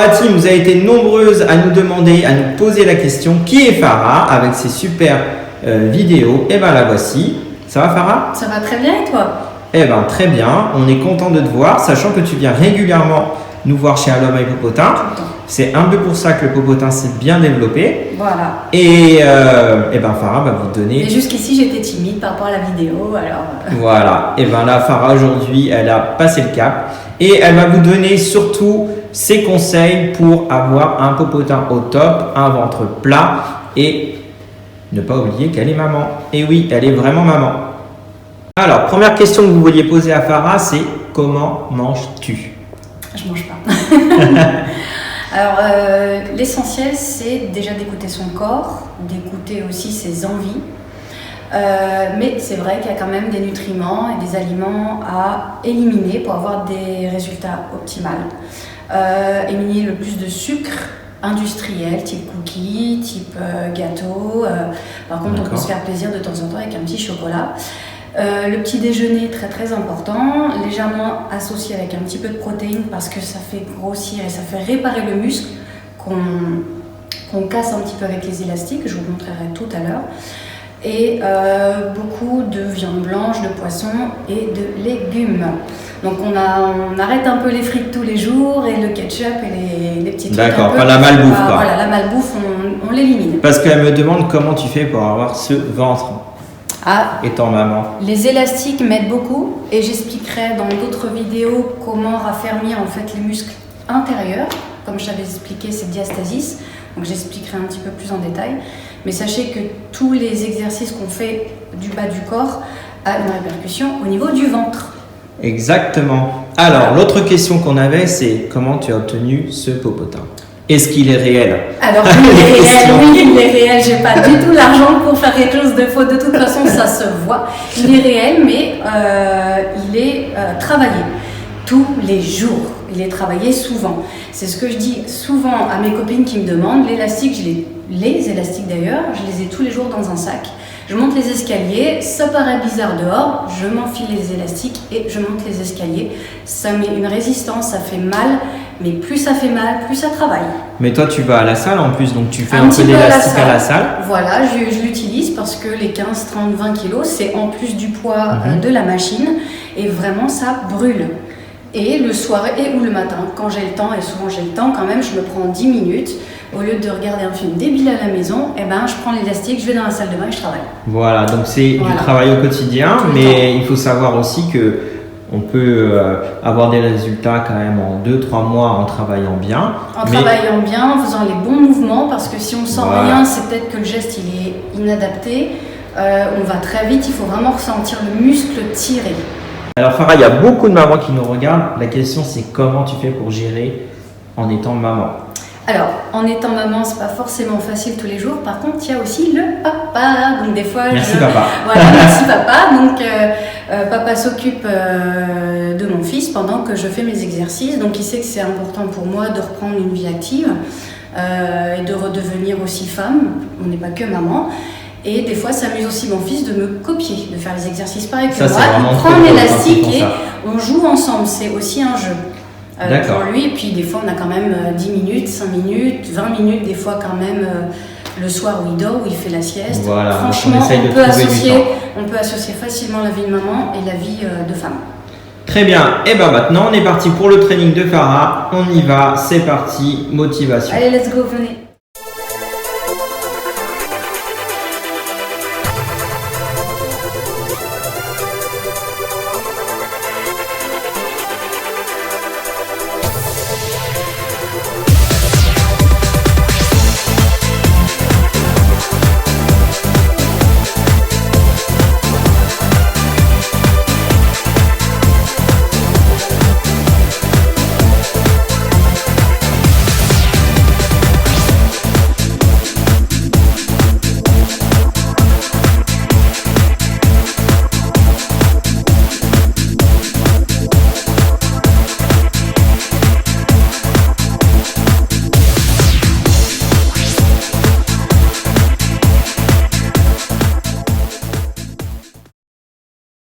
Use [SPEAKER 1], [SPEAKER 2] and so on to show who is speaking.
[SPEAKER 1] la team, vous avez été nombreuses à nous demander, à nous poser la question qui est Farah avec ses super vidéos. Et ben la voici. Ça va Farah?
[SPEAKER 2] Ça va très bien et toi?
[SPEAKER 1] Eh ben très bien, on est content de te voir, sachant que tu viens régulièrement nous voir chez Un Homme avec Popotin. C'est un peu pour ça que le popotin s'est bien développé.
[SPEAKER 2] Voilà.
[SPEAKER 1] Et ben Farah va vous donner.
[SPEAKER 2] Et jusqu'ici j'étais timide par rapport à la vidéo, alors.
[SPEAKER 1] Voilà. Et ben là Farah aujourd'hui elle a passé le cap et elle va vous donner surtout ses conseils pour avoir un popotin au top, un ventre plat et ne pas oublier qu'elle est maman. Et oui, elle est vraiment maman. Alors première question que vous vouliez poser à Farah, c'est comment manges-tu?
[SPEAKER 2] Je mange pas. Alors, l'essentiel, c'est déjà d'écouter son corps, d'écouter aussi ses envies. Mais c'est vrai qu'il y a quand même des nutriments et des aliments à éliminer pour avoir des résultats optimaux. Éliminer le plus de sucre industriel, type cookies, type gâteau. Par contre, on peut se faire plaisir de temps en temps avec un petit chocolat. Le petit déjeuner très très important, légèrement associé avec un petit peu de protéines parce que ça fait grossir et ça fait réparer le muscle qu'on casse un petit peu avec les élastiques, je vous montrerai tout à l'heure. Et beaucoup de viande blanche, de poisson et de légumes. Donc on arrête un peu les frites tous les jours et le ketchup et les petits trucs.
[SPEAKER 1] D'accord, pas la malbouffe quoi.
[SPEAKER 2] Voilà, la malbouffe on l'élimine.
[SPEAKER 1] Parce qu'elle me demande comment tu fais pour avoir ce ventre. Étant maman.
[SPEAKER 2] Les élastiques m'aident beaucoup et j'expliquerai dans d'autres vidéos comment raffermir en fait les muscles intérieurs. Comme je t'avais expliqué, c'est diastasis, donc j'expliquerai un petit peu plus en détail. Mais sachez que tous les exercices qu'on fait du bas du corps a une répercussion au niveau du ventre.
[SPEAKER 1] Exactement. Alors, l'autre question qu'on avait, c'est comment tu as obtenu ce popotin? Est-ce qu'il est réel?
[SPEAKER 2] Alors oui, il est réel, j'ai pas du tout l'argent pour faire quelque chose de faux, de toute façon ça se voit. Il est réel, mais il est travaillé tous les jours, il est travaillé souvent. C'est ce que je dis souvent à mes copines qui me demandent, l'élastique, les élastiques d'ailleurs, je les ai tous les jours dans un sac. Je monte les escaliers, ça paraît bizarre dehors, je m'enfile les élastiques et je monte les escaliers. Ça met une résistance, ça fait mal, mais plus ça fait mal, plus ça travaille.
[SPEAKER 1] Mais toi tu vas à la salle en plus, donc tu fais un peu d'élastique à la salle.
[SPEAKER 2] Voilà, je l'utilise parce que les 15, 30, 20 kilos, c'est en plus du poids de la machine et vraiment ça brûle. Et le soir et ou le matin, quand j'ai le temps, et souvent j'ai le temps quand même, je me prends 10 minutes. Au lieu de regarder un film débile à la maison, eh ben, je prends l'élastique, je vais dans la salle de bain et je travaille.
[SPEAKER 1] Voilà, donc c'est du travail au quotidien, mais il faut savoir aussi que on peut avoir des résultats quand même en 2-3 mois en travaillant bien.
[SPEAKER 2] Travaillant bien, en faisant les bons mouvements, parce que si on sent rien, c'est peut-être que le geste il est inadapté. On va très vite, il faut vraiment ressentir le muscle tirer.
[SPEAKER 1] Alors Farah, il y a beaucoup de mamans qui nous regardent. La question c'est comment tu fais pour gérer en étant maman?
[SPEAKER 2] Alors, en étant maman, c'est pas forcément facile tous les jours. Par contre, il y a aussi le papa. Donc des fois,
[SPEAKER 1] merci papa.
[SPEAKER 2] Voilà, merci papa. Donc papa s'occupe de mon fils pendant que je fais mes exercices. Donc il sait que c'est important pour moi de reprendre une vie active et de redevenir aussi femme. On n'est pas que maman. Et des fois, ça amuse aussi mon fils de me copier, de faire les exercices pareils que moi. Il prend l'élastique et on joue ensemble. C'est aussi un jeu. Pour lui, et puis des fois on a quand même 10 minutes, 5 minutes, 20 minutes, des fois quand même le soir où il dort, où il fait la sieste.
[SPEAKER 1] Voilà,
[SPEAKER 2] franchement, on peut associer facilement la vie de maman et la vie de femme.
[SPEAKER 1] Très bien, et bien maintenant on est parti pour le training de Farah, on y va, c'est parti, motivation.
[SPEAKER 2] Allez, let's go, venez.